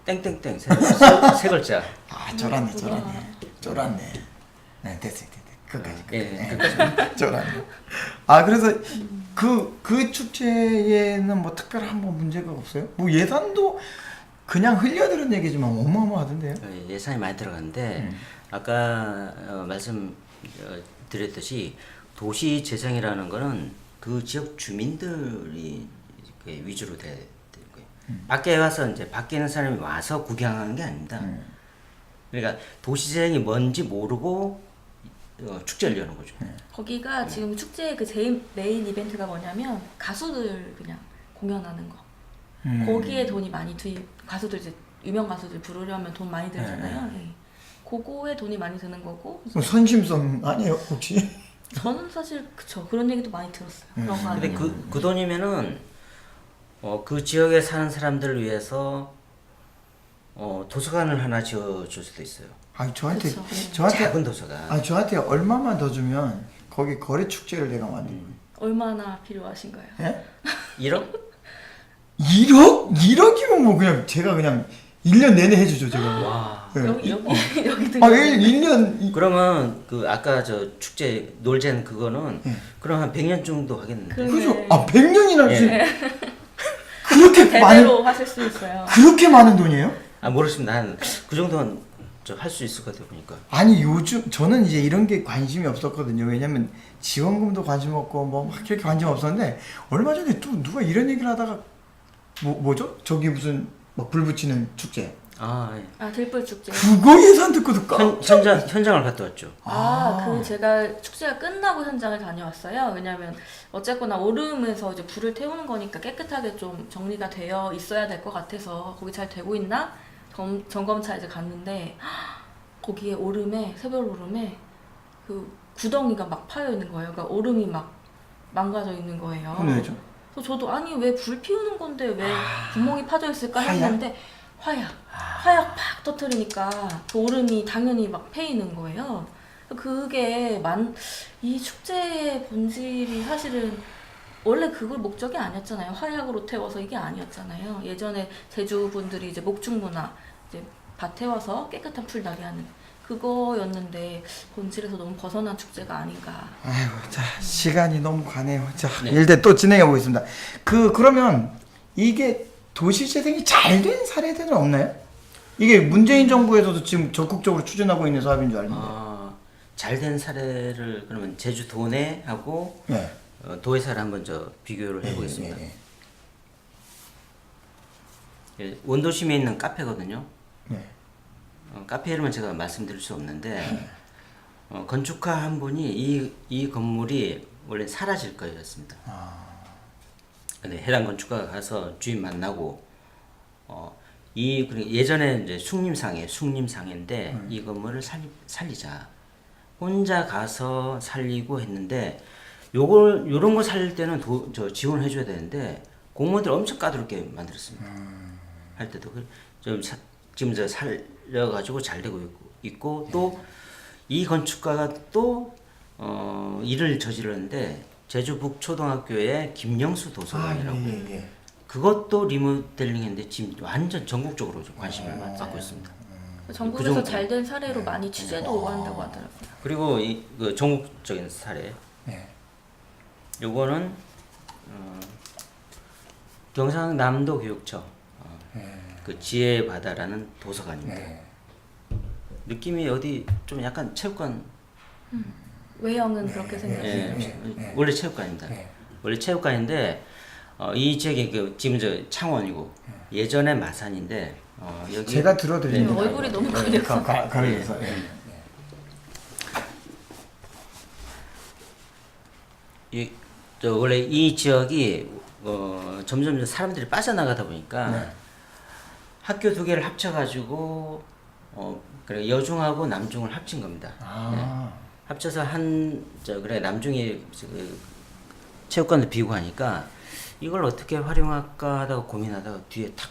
땡땡땡 세 글자. 아 쫄았네. 쫄았네. 네 됐어. 끝까지. 예, 쫄았네. 아 그래서 그 축제에는 뭐 특별한 뭐 문제가 없어요? 뭐 예산도 그냥 흘려들은 얘기지만 어마어마하던데요. 예산이 많이 들어갔는데 아까 말씀 드렸듯이 도시 재생이라는 거는 그 지역 주민들이 위주로 되는 거예요. 밖에 와서 이제 밖에 있는 사람이 와서 구경하는 게 아닙니다. 그러니까 도시 재생이 뭔지 모르고 축제를 여는 거죠. 거기가 지금 축제의 그 제일 메인 이벤트가 뭐냐면 가수들 그냥 공연하는 거. 거기에 돈이 많이 가수들 이제 유명 가수들 부르려면 돈 많이 들잖아요. 네. 그거에 돈이 많이 드는 거고. 뭐 선심성 아니에요 혹시? 저는 사실 그런 얘기도 많이 들었어요. 그런 거 근데 아니에요. 그 돈이면은 그 지역에 사는 사람들을 위해서 도서관을 하나 지어줄 수도 있어요. 아 저한테 그쵸, 네. 작은 도서관. 아 저한테 얼마만 더 주면 거기 거래 축제를 내가 만들 거예요. 얼마나 필요하신가요? 예? 1억? 1억? 1억이면 뭐 그냥 제가 그냥 1년 내내 해주죠 제가. 와. 네. 여기 아 1년 그러면 그 아까 저 축제 놀젠 그거는 그럼 한 100년 정도 하겠는데. 그죠? 네. 아 100년이나 예. 그렇게 많은 대대로 하실 수 있어요. 그렇게 많은 돈이에요? 모르겠습니다. 한 그 정도는 할 수 있을 것 같아요 보니까. 아니 요즘 저는 이제 이런 게 관심이 없었거든요. 왜냐면 지원금도 관심 없고 뭐 막 이렇게 관심 없었는데 얼마 전에 또 누가 이런 얘기를 하다가 뭐죠? 저기 무슨 막 불 붙이는 축제. 예. 들불 축제. 그거 예산 듣고도 깜짝. 현장을 갔다 왔죠. 그 제가 축제가 끝나고 현장을 다녀왔어요. 왜냐면 어쨌거나 오름에서 이제 불을 태우는 거니까 깨끗하게 좀 정리가 되어 있어야 될 것 같아서 거기 잘 되고 있나 점검차 이제 갔는데 거기에 오름에 새벽 오름에 그 구덩이가 막 파여 있는 거예요. 그러니까 오름이 막 망가져 있는 거예요. 왜죠? 그래서 저도 아니 왜 불 피우는 건데 왜 구멍이 파져 있을까 했는데 화약 팍 터트리니까 그 오름이 당연히 막 패이는 거예요. 그게 이 축제의 본질이 사실은 원래 그걸 목적이 아니었잖아요. 화약으로 태워서 이게 아니었잖아요. 예전에 제주 분들이 이제 목축문화 이제 밭에 와서 깨끗한 풀 나게 하는 그거였는데 본질에서 너무 벗어난 축제가 아닌가. 아이고 자 시간이 너무 가네요. 자 네. 일대 또 진행해 보겠습니다. 그러면 이게 도시재생이 잘 된 사례들은 없나요? 이게 문재인 정부에서도 지금 적극적으로 추진하고 있는 사업인 줄 알는데. 잘 된 사례를 그러면 제주도 내하고 네. 도회사를 한번 비교를 해보겠습니다. 예. 예, 원도심에 있는 카페거든요. 네. 카페 이름은 제가 말씀드릴 수 없는데 건축가 한 분이 이 건물이 원래 사라질 거였습니다. 근데 해당 건축가가 가서 주인 만나고 예전에 이제 숭림상인데 이 건물을 살리자. 혼자 가서 살리고 했는데 요런 거 살릴 때는 지원을 해줘야 되는데 공무원들 엄청 까다롭게 만들었습니다. 할 때도 지금 살려가지고 잘 되고 있고 또 이 건축가가 또 일을 저질렀는데 제주 북초등학교의 김영수 도서관이라고 그것도 리모델링했는데 지금 완전 전국적으로 좀 관심을 받고 있습니다. 전국에서 정도. 잘 된 사례로 많이 취재도 오고 한다고 하더라고요. 그리고 그 전국적인 사례. 요거는 경상남도 교육청 그 지혜의 바다라는 도서관입니다. 느낌이 어디 좀 약간 체육관. 외형은 그렇게 생겼어요. 원래 체육관입니다. 원래 체육관인데 이 지역이 지금 창원이고 예전에 마산인데 여기 제가 들어드린 얼굴이 너무 가려서. 가려서. 원래 이 지역이 점점 사람들이 빠져나가다 보니까 학교 두 개를 합쳐가지고 그래 여중하고 남중을 합친 겁니다. 합쳐서 남중이 체육관도 비고 하니까 이걸 어떻게 활용할까 하다가 고민하다가 뒤에 탁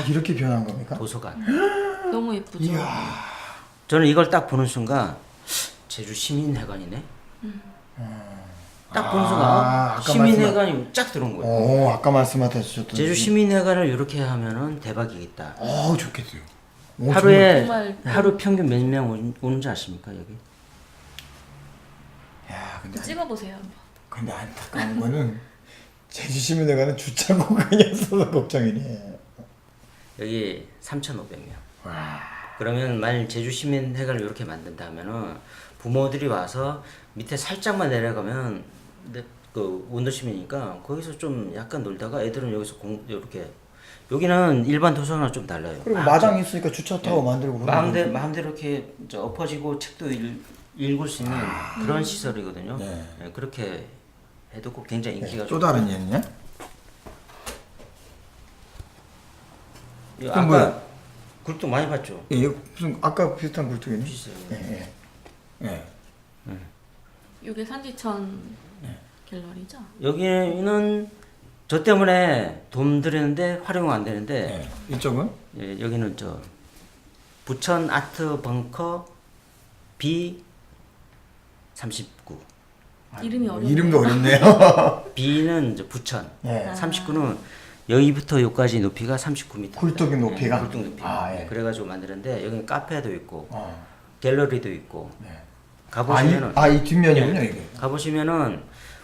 이렇게 변한 겁니까? 도서관. 너무 예쁘죠. 저는 이걸 딱 보는 순간 제주 시민회관이네. 딱 보는 순간 아까 시민회관이 쫙 들어온 거예요. 아까 말씀하셨던 제주 시민회관을 이렇게 하면은 대박이겠다. 좋겠어요. 하루에 정말. 하루 평균 몇 명 오는지 아십니까 여기? 근데 찍어보세요. 근데 안타까운 거는 제주 시민회관은 주차 공간이 없어서 걱정이네. 여기 3,500명. 그러면 만일 제주 시민회관을 이렇게 만든다면은 부모들이 와서 밑에 살짝만 내려가면 그 원도심이니까 거기서 좀 약간 놀다가 애들은 여기서 이렇게 여기는 일반 도서관과 좀 달라요. 그리고 마당이 있으니까 주차 타고 만들고 마음대로 이렇게 엎어지고 책도 읽을 수 있는 그런 시설이거든요. 그렇게 해두고 굉장히 인기가 또 좋고. 다른 예는요? 아까 뭐야? 굴뚝 많이 봤죠? 이거 무슨 아까 비슷한 굴뚝이네. 비슷해요. 이게 산지천 갤러리죠? 여기는 저 때문에 돈 들였는데 활용 안 되는데 이쪽은? 여기는 부천 아트 벙커 B 39. 이름이 어렵네요. 이름도 어렵네요. B는 부천. 예. 39는 여기부터 여기까지 높이가 39m. 굴뚝의 높이가? 굴뚝 높이. 예. 그래가지고 만드는데 여기는 카페도 있고 갤러리도 있고. 네. 가보시면은 이 뒷면이군요 이게. 가보시면은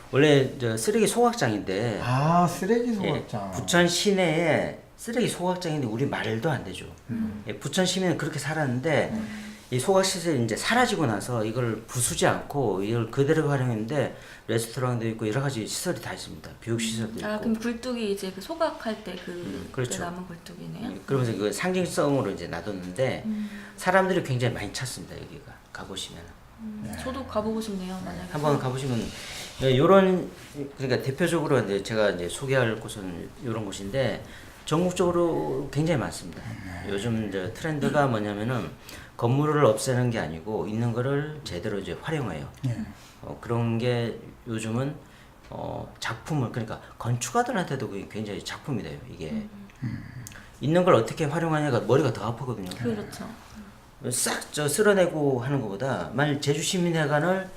원래 쓰레기 소각장인데 쓰레기 소각장. 부천 시내에 쓰레기 소각장인데 우리 말도 안 되죠. 부천 시민은 그렇게 살았는데 이 소각 시설이 이제 사라지고 나서 이걸 부수지 않고 이걸 그대로 활용했는데 레스토랑도 있고 여러 가지 시설이 다 있습니다. 교육 시설도 있고. 그럼 굴뚝이 이제 그 소각할 때 그렇죠. 남은 굴뚝이네요. 그러면서 그 상징성으로 이제 놔뒀는데 사람들이 굉장히 많이 찾습니다. 여기가 가보시면. 저도 가보고 싶네요. 만약에. 한번 가보시면 요런 그러니까 대표적으로 이제 제가 이제 소개할 곳은 이런 곳인데 전국적으로 굉장히 많습니다. 요즘 이제 트렌드가 뭐냐면은 건물을 없애는 게 아니고 있는 거를 제대로 이제 활용해요. 그런 게 요즘은 작품을 그러니까 건축가들한테도 그게 굉장히 작품이 돼요. 이게 있는 걸 어떻게 활용하냐가 머리가 더 아프거든요. 그렇죠. 싹 쓸어내고 하는 것보다 만일 제주 시민회관을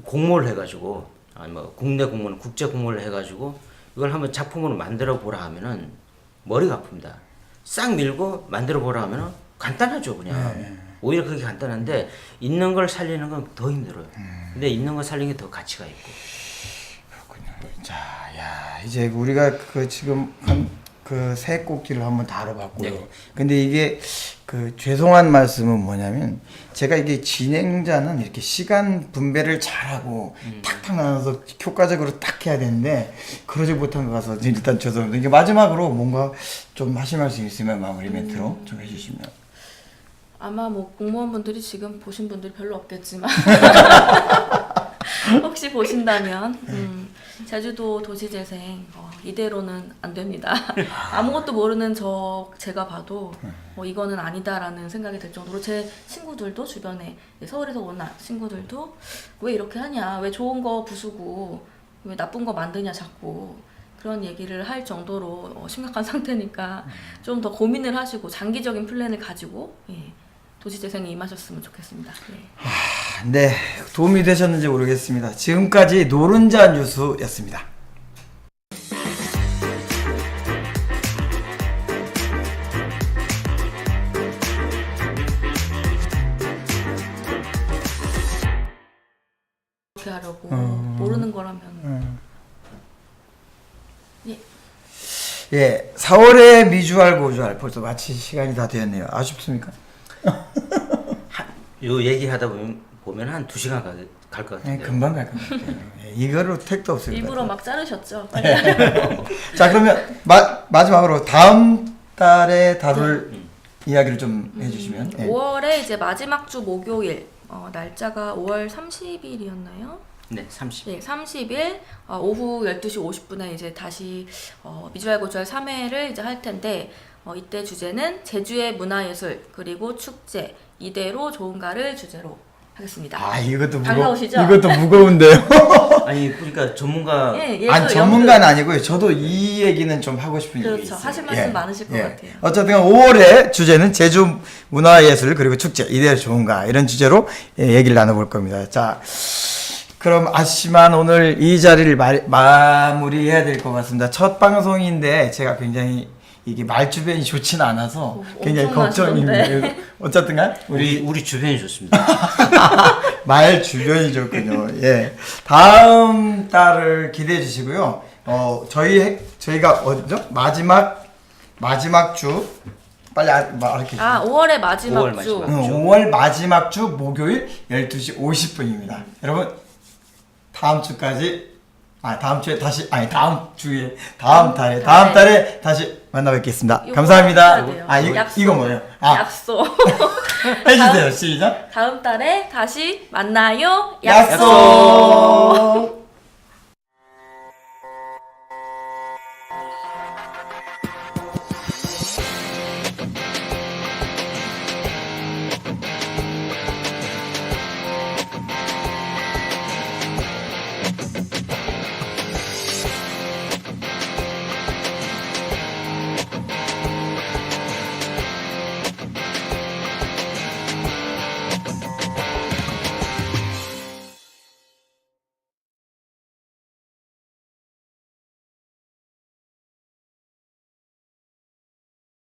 공모를 해가지고 아니 뭐 국내 공모는 국제 공모를 해가지고 이걸 한번 작품으로 만들어 보라 하면은 머리가 아픕니다. 싹 밀고 만들어 보라 하면은 간단하죠 그냥. 오히려 그게 간단한데 있는 걸 살리는 건 더 힘들어요. 근데 있는 걸 살리는 게 더 가치가 있고. 그렇군요. 자, 이제 우리가 지금 한 그 새 꼭지를 한번 다뤄봤고요. 네. 근데 이게 그 죄송한 말씀은 뭐냐면 제가 이게 진행자는 이렇게 시간 분배를 잘하고 탁탁 나눠서 효과적으로 딱 해야 되는데 그러지 못한 것 같아서 일단 죄송합니다. 이게 마지막으로 뭔가 좀 하실 말씀 있으면 마무리 멘트로 좀 해주시면. 아마 뭐 공무원분들이 지금 보신 분들이 별로 없겠지만 혹시 보신다면 제주도 도시재생 이대로는 안 됩니다. 아무것도 모르는 제가 봐도 이거는 아니다라는 생각이 들 정도로 제 친구들도 주변에 서울에서 온 친구들도 왜 이렇게 하냐, 왜 좋은 거 부수고 왜 나쁜 거 만드냐 자꾸 그런 얘기를 할 정도로 심각한 상태니까 좀 더 고민을 하시고 장기적인 플랜을 가지고 도시재생에 임하셨으면 좋겠습니다. 네, 도움이 되셨는지 모르겠습니다. 지금까지 노른자 뉴스였습니다. 그렇게 하려고 모르는 거라면 예, 4월의 미주알 고주알 벌써 마칠 시간이 다 되었네요. 아쉽습니까? 요 얘기하다 보면 한 2시간 갈 것 네, 같은데요. 금방 갈 것 같아요. 예, 이거로 택도 없을 것 일부러 같아요. 막 자르셨죠? 자, 그러면 마지막으로 다음 달에 다룰 이야기를 좀 해주시면. 예. 5월에 이제 마지막 주 목요일 날짜가 5월 30일이었나요? 네, 30. 네, 30일 오후 12시 50분에 이제 다시 미주알 고주알 3회를 이제 할 텐데 이때 주제는 제주의 문화예술 그리고 축제 이대로 좋은가를 주제로 하겠습니다. 아, 이것도 반가우시죠? 이것도 무거운데요. 아니 그러니까 전문가 예, 예술, 아니 전문가는 아니고요. 저도 이 얘기는 좀 하고 싶은 그렇죠. 얘기 있어요. 하실 말씀 많으실 것 같아요. 어쨌든 5월의 주제는 제주 문화예술 그리고 축제 이대로 좋은가 이런 주제로 얘기를 나눠볼 겁니다. 자, 그럼 아쉽지만 오늘 이 자리를 마무리해야 될 것 같습니다. 첫 방송인데 제가 굉장히 이게 말주변이 좋지는 않아서 굉장히 걱정입니다. 어쨌든간 우리 주변이 좋습니다. 말 주변이 좋군요. 예. 다음 달을 기대해 주시고요. 저희가 어디죠? 마지막 주 빨리 말할게요. 5월의 마지막 5월 주. 마지막. 5월 마지막 주 목요일 12시 50분입니다. 여러분 다음 주까지 다음 달에 다시 만나 뵙겠습니다. 요거 감사합니다. 해야 돼요. 이거 뭐예요? 약속. 해주세요. 시작. 다음 달에 다시 만나요. 약속.